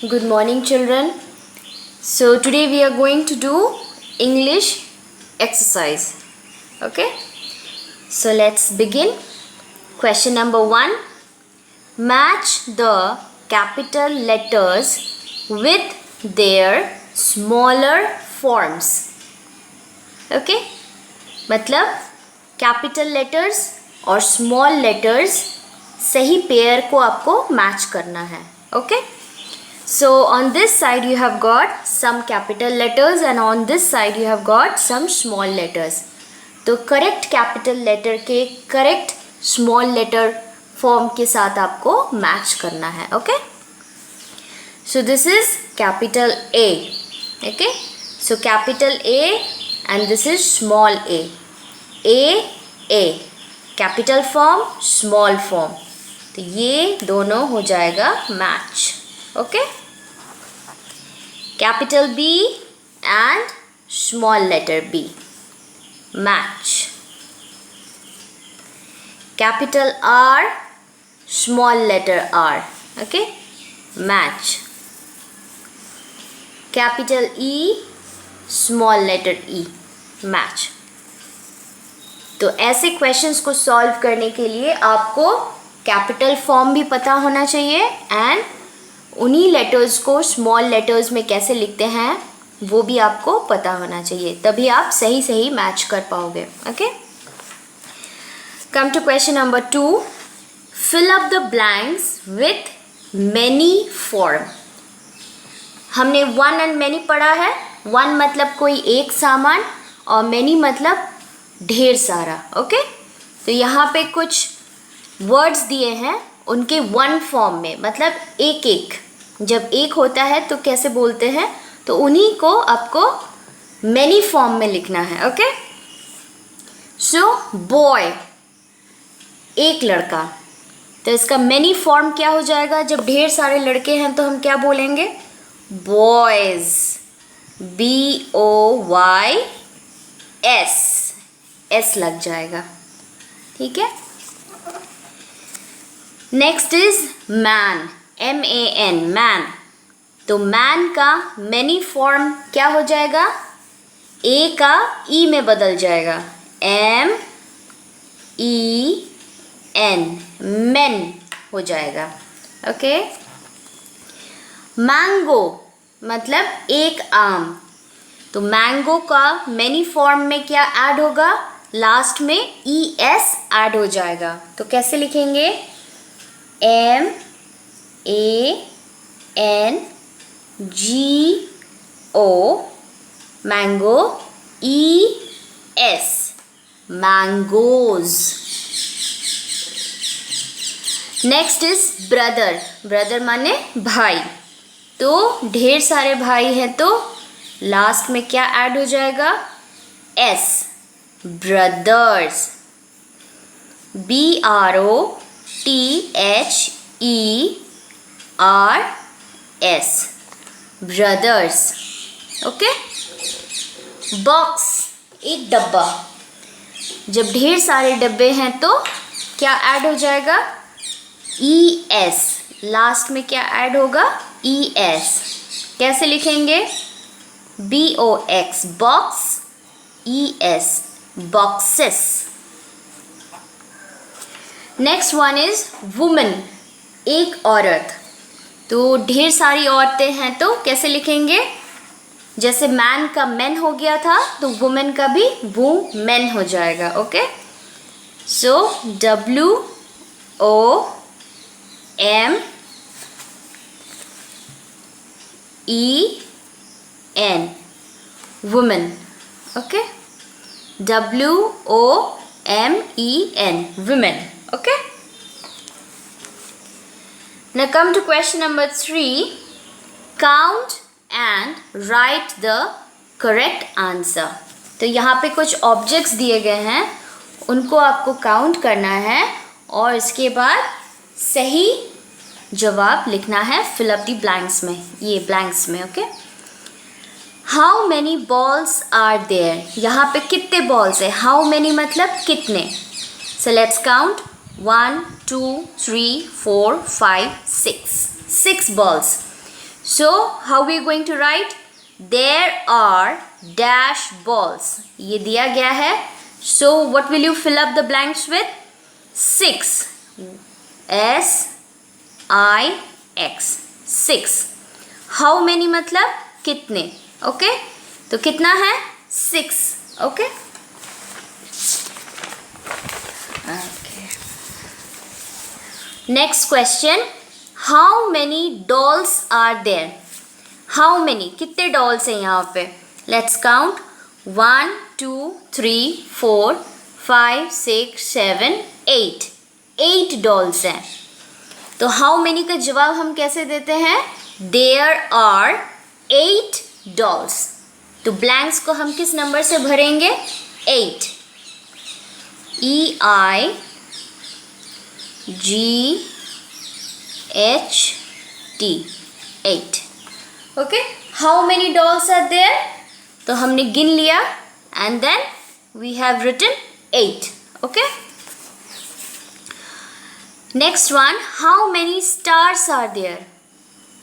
Good morning, children. So today we are going to do English exercise. Okay. So let's begin. Question number 1. Match the capital letters with their smaller forms. Okay. मतलब capital letters और small letters सही pair को आपको match करना है. Okay. So on this side you have got some capital letters and on this side you have got some small letters. तो correct capital letter के correct small letter form के साथ आपको match करना है. Okay. So this is capital A. Okay. So capital A and this is small a. A. Capital form, small form. तो ये दोनों हो जाएगा match. Okay. Capital B and small letter B. Match. Capital R, small letter R. Okay. Match. Capital E, small letter E. Match. तो ऐसे questions को solve करने के लिए आपको कैपिटल फॉर्म भी पता होना चाहिए एंड उन्हीं लेटर्स को स्मॉल लेटर्स में कैसे लिखते हैं वो भी आपको पता होना चाहिए, तभी आप सही मैच कर पाओगे. Okay. Come to question number 2. Fill up the blanks with many form. हमने वन एंड मैनी पढ़ा है. वन मतलब कोई एक सामान और मैनी मतलब ढेर सारा. ओके. तो यहाँ पे कुछ वर्ड्स दिए हैं उनके वन फॉर्म में, मतलब एक एक. जब एक होता है तो कैसे बोलते हैं, तो उन्हीं को आपको मैनी फॉर्म में लिखना है. ओके. सो बॉय, एक लड़का. तो इसका मैनी फॉर्म क्या हो जाएगा? जब ढेर सारे लड़के हैं तो हम क्या बोलेंगे? बॉयज. BOYS. S लग जाएगा. ठीक है. Next is man. MAN. Man. तो मैन का मैनी फॉर्म क्या हो जाएगा? A का E में बदल जाएगा. MEN. मेन हो जाएगा. ओके. मैंगो मतलब एक आम. तो मैंगो का मैनी फॉर्म में क्या ऐड होगा? लास्ट में ES ऐड हो जाएगा. तो कैसे लिखेंगे? MANGO mango. ES mangoes. Next is brother. Brother माने भाई. तो ढेर सारे भाई हैं तो लास्ट में क्या ऐड हो जाएगा? S. Brothers. BROTHERS. Brothers. Okay. Box, एक डब्बा. जब ढेर सारे डब्बे हैं तो क्या ऐड हो जाएगा? ES. लास्ट में क्या ऐड होगा? ES. कैसे लिखेंगे? BOX box. ES boxes. Next one is woman, एक औरत. तो ढेर सारी औरतें हैं तो कैसे लिखेंगे? जैसे मैन का मैन हो गया था तो वुमेन का भी वुमेन हो जाएगा. Okay. So WOMEN women. Okay. WOMEN women. Okay. Now come to question number 3. Count and write the correct answer. तो यहाँ पे कुछ ऑब्जेक्ट्स दिए गए हैं, उनको आपको काउंट करना है और इसके बाद सही जवाब लिखना है. फिल अप दी ब्लैंक्स में, ये ब्लैंक्स में. Okay. How many balls are there. यहाँ पे कितने बॉल्स है? हाउ मैनी मतलब कितने. So let's count. 1 2 3 4 5 6. 6 balls. So how we are going to write? There are dash balls. ये दिया गया है. So what will you fill up the blanks with? 6. S-I-X. 6. How many मतलब कितने? ओके तो कितना है? 6. Okay next question. How many dolls are there? How many कितने डॉल्स हैं यहाँ पे? Let's count. 1 2 3 4 5 6 7 8. 8 डॉल्स हैं. तो हाउ मेनी का जवाब हम कैसे देते हैं? There are 8 dolls. तो ब्लैंक्स को हम किस नंबर से भरेंगे? 8. EIGHT 8. Okay how many dolls are there? तो हमने गिन लिया and then we have written 8. Okay next one. How many stars are there?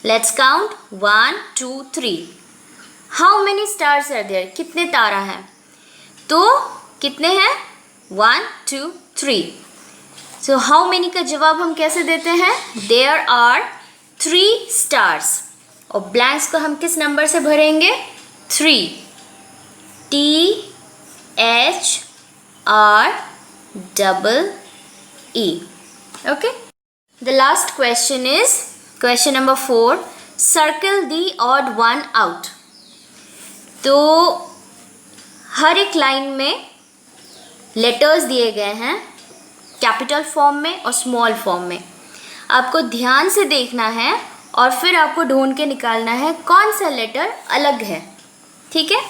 Let's count. 1 2 3. How many stars are there? कितने तारा हैं? तो कितने हैं? 1 2 3. सो हाउ मेनी का जवाब हम कैसे देते हैं? There are 3 stars. और ब्लैंक्स को हम किस नंबर से भरेंगे? 3. THREE. Okay the last question is question number 4. Circle the odd one out. तो हर एक लाइन में लेटर्स दिए गए हैं कैपिटल फॉर्म में और स्मॉल फॉर्म में. आपको ध्यान से देखना है और फिर आपको ढूंढ के निकालना है कौन सा लेटर अलग है. ठीक है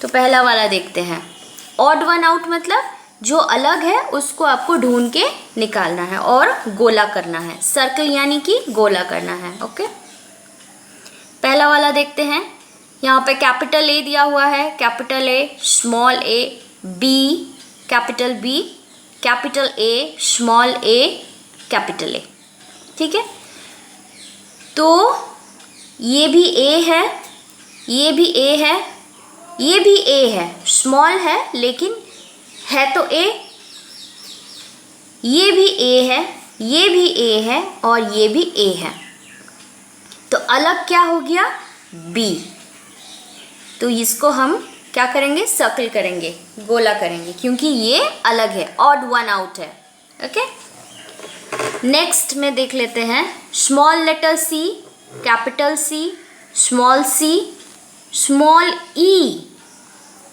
तो पहला वाला देखते हैं. ऑड वन आउट मतलब जो अलग है उसको आपको ढूंढ के निकालना है और गोला करना है. सर्कल यानी कि गोला करना है. ओके पहला वाला देखते हैं. यहाँ पे कैपिटल ए दिया हुआ है. Capital A, small A, B, capital B, capital A, small A, capital A. ठीक है तो ये भी ए है, ये भी ए है, ये भी ए है. स्मॉल है लेकिन है तो ए. ये भी ए है, ये भी ए है और ये भी ए है. तो अलग क्या हो गया? बी. तो इसको हम क्या करेंगे? सर्कल करेंगे, गोला करेंगे क्योंकि ये अलग है, ऑड वन आउट है. ओके नेक्स्ट में देख लेते हैं. स्मॉल लेटर सी, capital C, small C, small ई,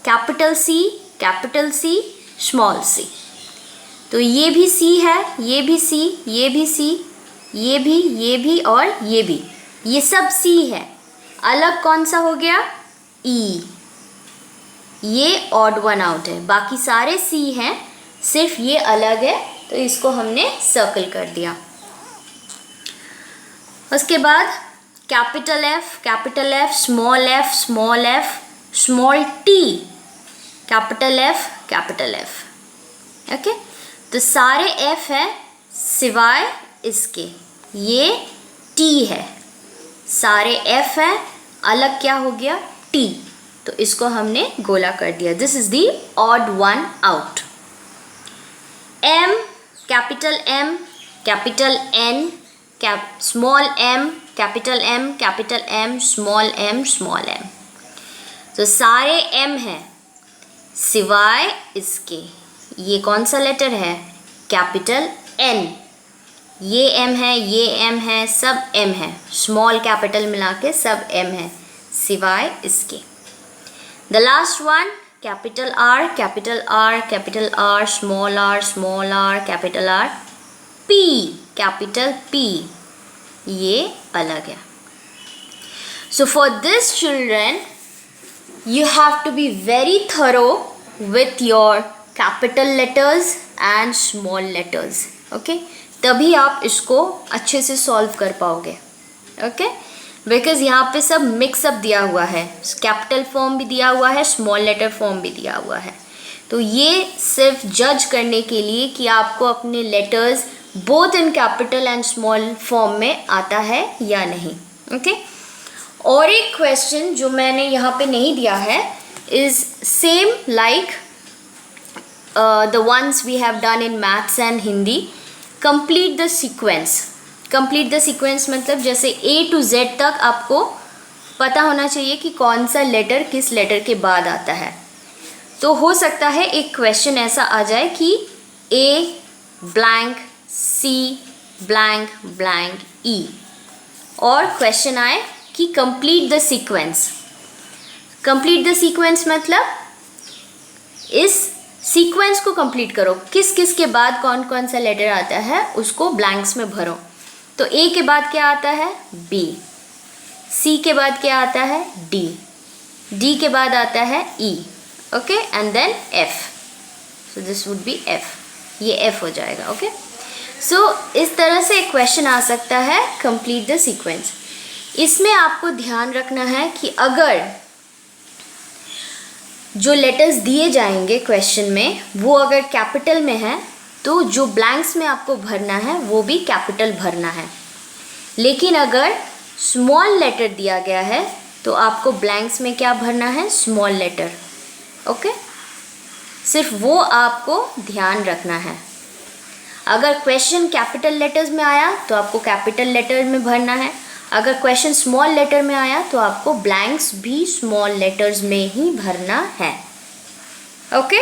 कैपिटल सी, स्मॉल सी. तो ये भी सी है, ये भी सी, ये भी सी, ये भी और ये भी. ये सब सी है. अलग कौन सा हो गया? ई. ये ऑड वन आउट है. बाकी सारे सी हैं, सिर्फ ये अलग है तो इसको हमने सर्कल कर दिया. उसके बाद capital F, small F, small T, capital F. Okay तो सारे एफ है सिवाय इसके ये टी है. सारे एफ है, अलग क्या हो गया? टी. तो इसको हमने गोला कर दिया. This is the odd one out. M, capital M, capital N, small M, capital M, small M. तो सारे एम हैं सिवाय इसके. ये कौन सा लेटर है? Capital N. ये एम है, ये एम है, सब एम है. स्मॉल कैपिटल मिला के सब एम है सिवाय इसके. The last one capital R, small R, capital R, P, capital P. ये अलग है. So for this children you have to be very thorough with your capital letters and small letters. Okay तभी आप इसको अच्छे से सॉल्व कर पाओगे. ओके बिकॉज यहाँ पे सब मिक्सअप दिया हुआ है. कैपिटल फॉर्म भी दिया हुआ है, स्मॉल लेटर फॉर्म भी दिया हुआ है. तो ये सिर्फ जज करने के लिए कि आपको अपने letters both in capital and small form में आता है या नहीं. ओके और एक क्वेश्चन जो मैंने यहाँ पे नहीं दिया है is same like the ones we have done in maths and Hindi. Complete the sequence. Complete the sequence मतलब जैसे A to Z तक आपको पता होना चाहिए कि कौन सा लेटर किस लेटर के बाद आता है. तो हो सकता है एक क्वेश्चन ऐसा आ जाए कि A blank C blank blank E और क्वेश्चन आए कि complete the sequence. Complete the sequence मतलब इस सीक्वेंस को कंप्लीट करो, किस किस के बाद कौन कौन सा लेटर आता है उसको ब्लैंक्स में भरो. तो A के बाद क्या आता है B, C के बाद क्या आता है D, D के बाद आता है E, okay, and then F. So this would be F. ये F हो जाएगा. ओके, सो इस तरह से एक क्वेश्चन आ सकता है कंप्लीट द सीक्वेंस. इसमें आपको ध्यान रखना है कि अगर जो लेटर्स दिए जाएंगे क्वेश्चन में वो अगर कैपिटल में है तो जो ब्लैंक्स में आपको भरना है वो भी कैपिटल भरना है. लेकिन अगर स्मॉल लेटर दिया गया है तो आपको ब्लैंक्स में क्या भरना है, स्मॉल लेटर. ओके, सिर्फ वो आपको ध्यान रखना है. अगर क्वेश्चन कैपिटल लेटर्स में आया तो आपको कैपिटल लेटर में भरना है. अगर क्वेश्चन स्मॉल लेटर में आया तो आपको ब्लैंक्स भी स्मॉल लेटर्स में ही भरना है. ओके.